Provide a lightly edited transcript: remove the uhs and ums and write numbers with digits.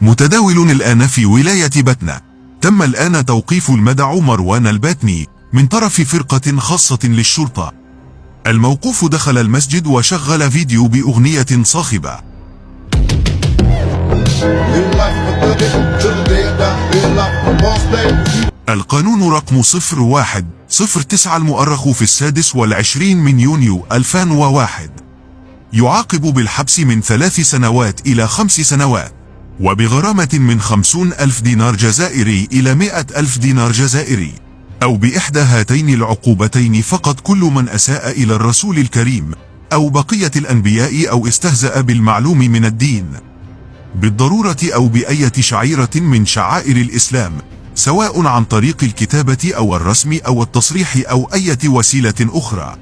متداول الآن في ولاية بتنة. تم الآن توقيف المدع مروان الباتني من طرف فرقة خاصة للشرطة. الموقوف دخل المسجد وشغل فيديو بأغنية صاخبة. القانون رقم 0109 المؤرخ في 26 من يونيو 2001 يعاقب بالحبس من 3 سنوات إلى 5 سنوات، وبغرامة من 50,000 دينار جزائري إلى 100,000 دينار جزائري، أو بإحدى هاتين العقوبتين فقط كل من أساء إلى الرسول الكريم أو بقية الأنبياء أو استهزأ بالمعلوم من الدين بالضرورة أو بأية شعيرة من شعائر الإسلام، سواء عن طريق الكتابة أو الرسم أو التصريح أو أية وسيلة أخرى.